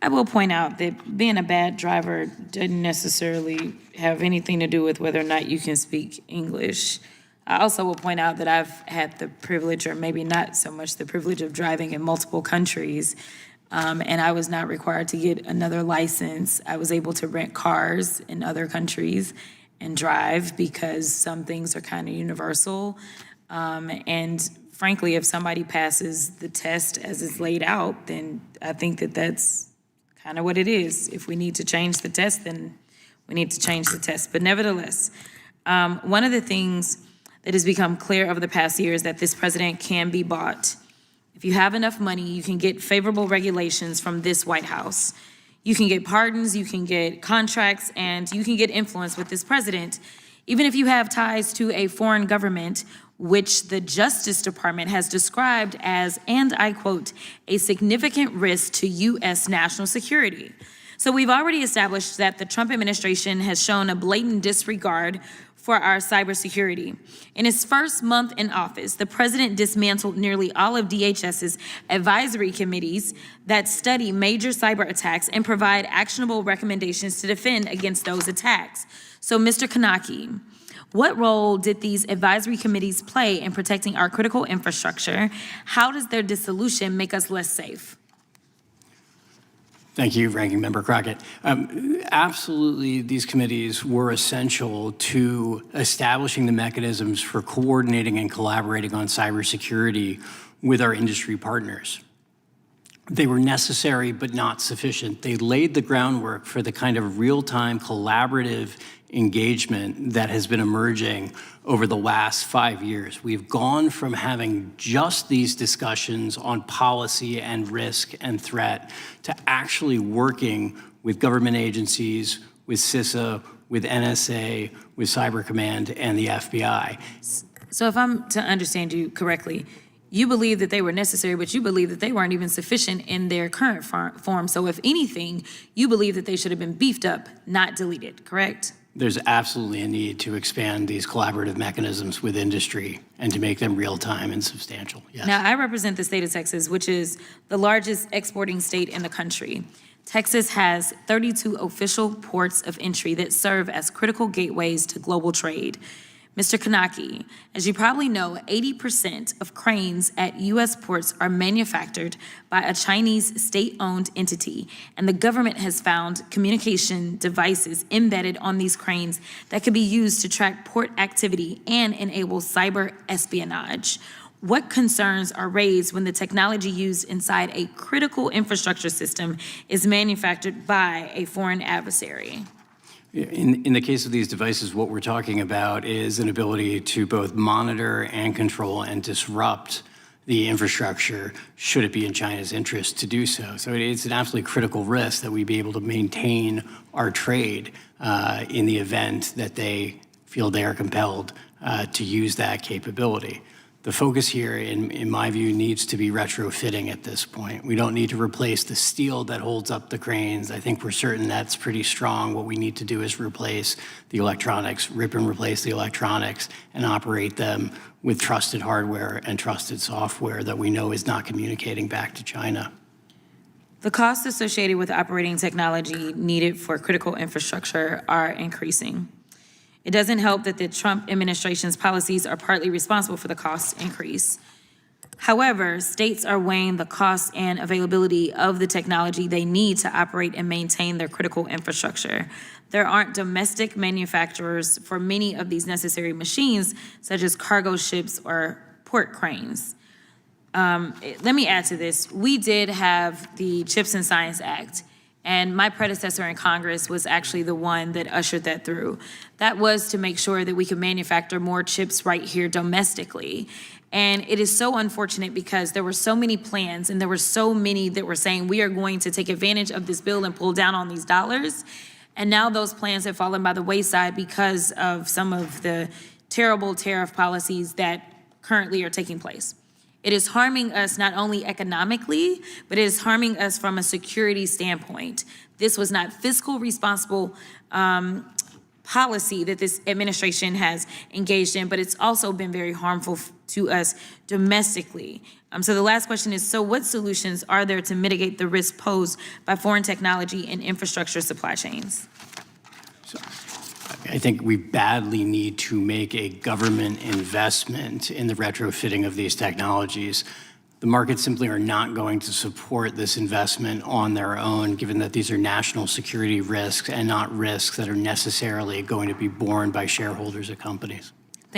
I will point out that being a bad driver doesn't necessarily have anything to do with whether or not you can speak English. I also will point out that I've had the privilege, or maybe not so much the privilege, of driving in multiple countries, and I was not required to get another license. I was able to rent cars in other countries and drive because some things are kind of universal. And frankly, if somebody passes the test as it's laid out, then I think that that's kind of what it is. If we need to change the test, then we need to change the test. But nevertheless, one of the things that has become clear over the past year is that this president can be bought. If you have enough money, you can get favorable regulations from this White House. You can get pardons, you can get contracts, and you can get influence with this president, even if you have ties to a foreign government, which the Justice Department has described as, and I quote, a significant risk to U.S. national security. So we've already established that the Trump administration has shown a blatant disregard for our cybersecurity. In his first month in office, the president dismantled nearly all of DHS's advisory committees that study major cyber attacks and provide actionable recommendations to defend against those attacks. So, Mr. Kanaki, what role did these advisory committees play in protecting our critical infrastructure? How does their dissolution make us less safe? Thank you, Ranking Member Crockett. Absolutely, these committees were essential to establishing the mechanisms for coordinating and collaborating on cybersecurity with our industry partners. They were necessary but not sufficient. They laid the groundwork for the kind of real-time collaborative engagement that has been emerging over the last 5 years. We've gone from having just these discussions on policy and risk and threat to actually working with government agencies, with CISA, with NSA, with Cyber Command, and the FBI. So if I'm to understand you correctly, you believe that they were necessary, but you believe that they weren't even sufficient in their current form. So if anything, you believe that they should have been beefed up, not deleted, correct? There's absolutely a need to expand these collaborative mechanisms with industry and to make them real-time and substantial, yes. Now, I represent the state of Texas, which is the largest exporting state in the country. Texas has 32 official ports of entry that serve as critical gateways to global trade. Mr. Kanaki, as you probably know, 80% of cranes at U.S. ports are manufactured by a Chinese state-owned entity, and the government has found communication devices embedded on these cranes that could be used to track port activity and enable cyber espionage. What concerns are raised when the technology used inside a critical infrastructure system is manufactured by a foreign adversary? In the case of these devices, what we're talking about is an ability to both monitor and control and disrupt the infrastructure should it be in China's interest to do so. So it's an absolutely critical risk that we be able to maintain our trade in the event that they feel they are compelled to use that capability. The focus here, in my view, needs to be retrofitting at this point. We don't need to replace the steel that holds up the cranes. I think we're certain that's pretty strong. What we need to do is replace the electronics, rip and replace the electronics, and operate them with trusted hardware and trusted software that we know is not communicating back to China. The costs associated with operating technology needed for critical infrastructure are increasing. It doesn't help that the Trump administration's policies are partly responsible for the cost increase. However, states are weighing the cost and availability of the technology they need to operate and maintain their critical infrastructure. There aren't domestic manufacturers for many of these necessary machines, such as cargo ships or port cranes. Let me add to this. We did have the Chips and Science Act, and my predecessor in Congress was actually the one that ushered that through. That was to make sure that we could manufacture more chips right here domestically. And it is so unfortunate because there were so many plans and there were so many that were saying we are going to take advantage of this bill and pull down on these dollars. And now those plans have fallen by the wayside because of some of the terrible tariff policies that currently are taking place. It is harming us not only economically, but it is harming us from a security standpoint. This was not fiscal responsible policy that this administration has engaged in, but it's also been very harmful to us domestically. So the last question is, so what solutions are there to mitigate the risk posed by foreign technology and infrastructure supply chains? I think we badly need to make a government investment in the retrofitting of these technologies. The markets simply are not going to support this investment on their own, given that these are national security risks and not risks that are necessarily going to be borne by shareholders of companies.